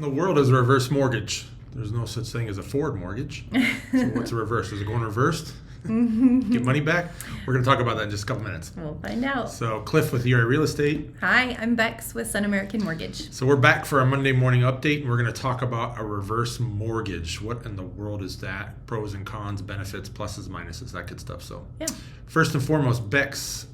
in the world is a reverse mortgage? There's no such thing as a forward mortgage. So what's a reverse? Is it going reversed? Get money back? We're going to talk about that in just a couple minutes. We'll find out. So Cliff with URA Real Estate. Hi, I'm Bex with Sun American Mortgage. So we're back for our Monday morning update, and we're going to talk about a reverse mortgage. What in the world is that? Pros and cons, benefits, pluses, minuses, that good stuff. So Yeah. first and foremost, Bex,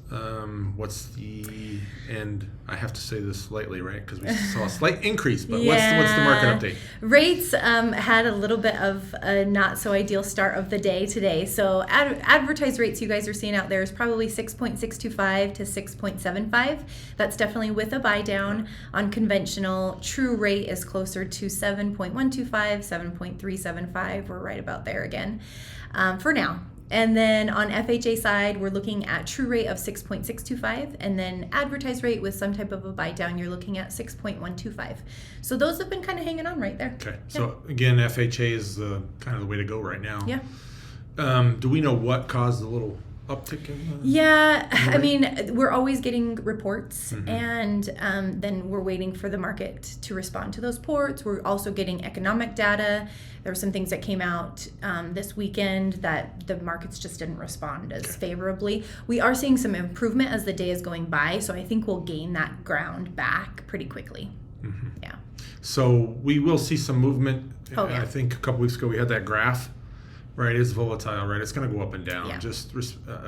what's the, and I have to say this slightly, right? Because we saw a slight increase, but what's the market update? Rates had a little bit of a not so ideal start of the day today. So advertised rates you guys are seeing out there is probably 6.625 to 6.75. That's definitely with a buy down. On conventional, true rate is closer to 7.125, 7.375. We're right about there again for now. And then on FHA side, we're looking at true rate of 6.625, and then advertised rate with some type of a buy down, you're looking at 6.125. So those have been kind of hanging on right there. Okay. So again, FHA is kind of the way to go right now. Yeah. Do we know what caused the little uptick in Yeah, I mean, we're always getting reports, and then we're waiting for the market to respond to those reports. We're also getting economic data. There were some things that came out this weekend that the markets just didn't respond as favorably. We are seeing some improvement as the day is going by, so I think we'll gain that ground back pretty quickly. Yeah. So we will see some movement. Oh, yeah. I think a couple weeks ago we had that graph. Right, it's volatile, right? It's going to go up and down. Yeah. Just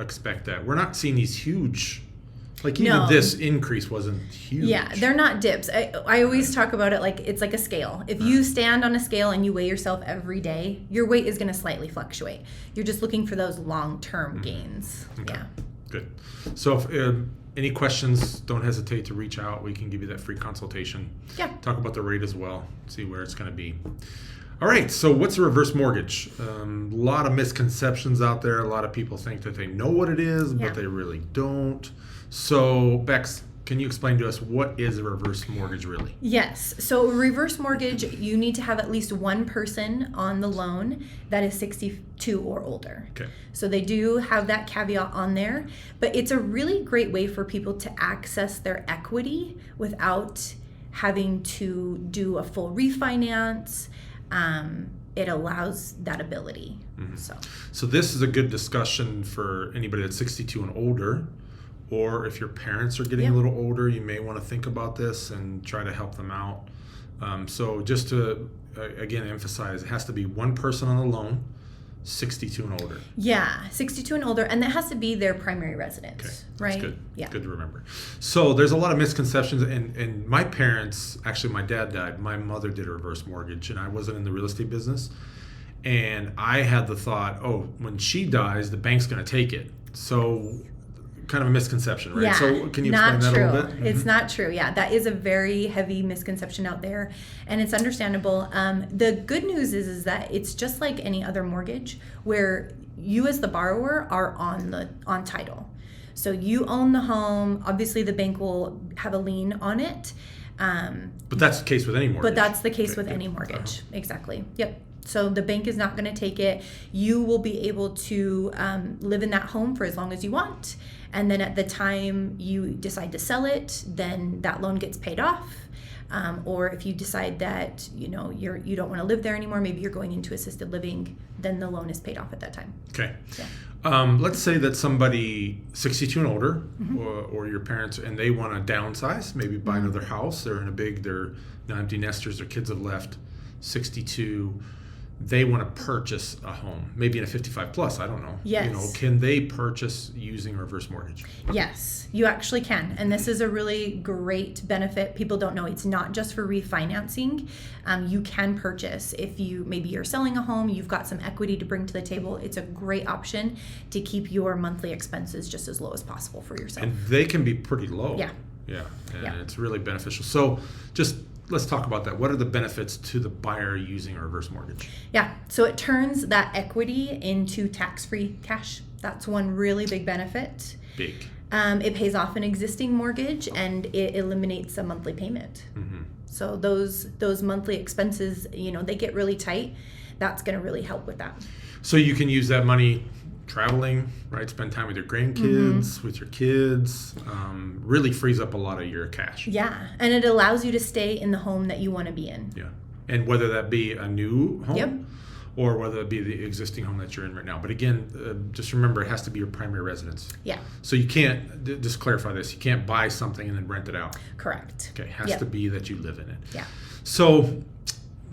expect that. We're not seeing these huge, like even this increase wasn't huge. Yeah, they're not dips. I always talk about it like it's like a scale. If you stand on a scale and you weigh yourself every day, your weight is going to slightly fluctuate. You're just looking for those long-term gains. Okay. Yeah. Good. So if any questions, don't hesitate to reach out. We can give you that free consultation. Yeah. Talk about the rate as well. See where it's going to be. All right, so what's a reverse mortgage? A lot of misconceptions out there. A lot of people think that they know what it is, but they really don't. So, Bex, can you explain to us what is a reverse mortgage really? Yes. So a reverse mortgage, you need to have at least one person on the loan that is 62 or older. Okay. So they do have that caveat on there, but it's a really great way for people to access their equity without having to do a full refinance. It allows that ability. So this is a good discussion for anybody that's 62 and older, or if your parents are getting a little older, you may want to think about this and try to help them out. So just to, again, emphasize, it has to be one person on the loan, 62 and older. Yeah, 62 and older, and that has to be their primary residence, Okay. right? That's good. Yeah. Good to remember. So there's a lot of misconceptions, and my parents, actually my dad died, my mother did a reverse mortgage, and I wasn't in the real estate business. And I had the thought, oh, when she dies, the bank's going to take it. So kind of a misconception, right? Yeah, So can you explain that a little bit? It's not true. Yeah, that is a very heavy misconception out there, and it's understandable. The good news is that it's just like any other mortgage, where you as the borrower are on title. So you own the home. Obviously, the bank will have a lien on it. But that's the case with any mortgage. But that's the case with any mortgage. Exactly. Yep. So the bank is not going to take it. You will be able to live in that home for as long as you want. And then at the time you decide to sell it, then that loan gets paid off. Or if you decide that you don't want to live there anymore, maybe you're going into assisted living, then the loan is paid off at that time. Okay. Yeah. Let's say that somebody 62 and older, or your parents, and they want to downsize, maybe buy another house. They're not empty nesters. Their kids have left. 62. They want to purchase a home, maybe in a 55 plus, I don't know. Yes. Can they purchase using a reverse mortgage? Yes, you actually can. And this is a really great benefit. People don't know it's not just for refinancing. You can purchase if maybe you're selling a home, you've got some equity to bring to the table. It's a great option to keep your monthly expenses just as low as possible for yourself. And they can be pretty low. Yeah. And it's really beneficial. So let's talk about that. What are the benefits to the buyer using a reverse mortgage? Yeah, so it turns that equity into tax-free cash. That's one really big benefit. Big. It pays off an existing mortgage, and it eliminates a monthly payment. So those monthly expenses, they get really tight. That's going to really help with that. So you can use that money traveling, right? Spend time with your grandkids, with your kids. Really frees up a lot of your cash. Yeah, and it allows you to stay in the home that you want to be in. Yeah. And whether that be a new home Yep. or whether it be the existing home that you're in right now. But again, just remember, it has to be your primary residence. Yeah. So you can't, just clarify this, you can't buy something and then rent it out. Correct. Okay, it has Yep. to be that you live in it. Yeah. So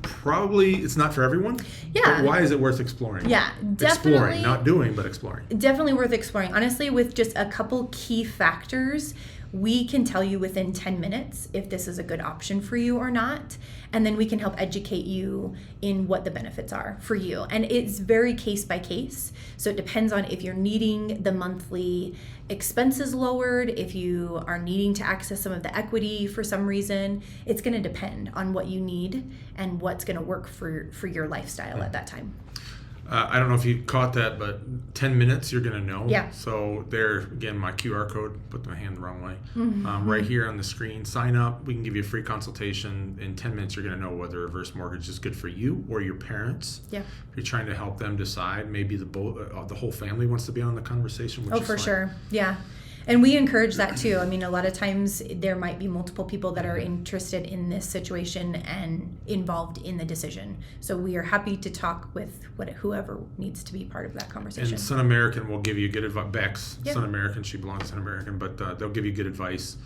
probably it's not for everyone. Yeah. But why is it worth exploring? Yeah, definitely. Exploring, not doing, but exploring. Definitely worth exploring. Honestly, with just a couple key factors, we can tell you within 10 minutes if this is a good option for you or not. And then we can help educate you in what the benefits are for you. And it's very case by case. So it depends on if you're needing the monthly expenses lowered, if you are needing to access some of the equity for some reason. It's going to depend on what you need and what's going to work for your lifestyle at that time. I don't know if you caught that, but 10 minutes, you're going to know. Yeah. So there, again, my QR code, put my hand the wrong way. Mm-hmm. Right here on the screen, sign up. We can give you a free consultation. In 10 minutes, you're going to know whether reverse mortgage is good for you or your parents. Yeah. If you're trying to help them decide, maybe the whole family wants to be on the conversation. Which Oh, is for fine. sure. Yeah. And we encourage that too. I mean, a lot of times there might be multiple people that are interested in this situation and involved in the decision. So we are happy to talk with whoever needs to be part of that conversation. And Sun American will give you good advice. Bex, Yep. Sun American, she belongs to Sun American, but they'll give you good advice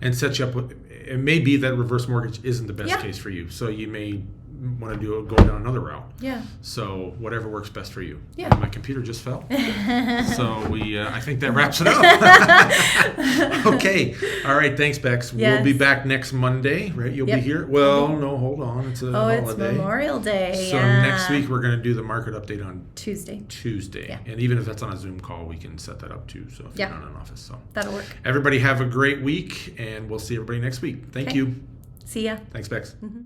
and set you up with. It may be that reverse mortgage isn't the best Yeah. case for you, so you may want to go down another route. Yeah. So whatever works best for you. Yeah. My computer just fell. So I think that wraps it up. Okay. All right. Thanks, Bex. Yes. We'll be back next Monday, right? You'll Yep. be here. Well, no, hold on. It's a holiday. It's Memorial Day. So yeah. next week we're going to do the market update on Tuesday. Tuesday. Yeah. And even if that's on a Zoom call, we can set that up too. So if Yeah. you're not in an office. So That'll work. everybody have a great week, and we'll see everybody next week. Thank Okay. you. See ya. Thanks, Bex. Mhm.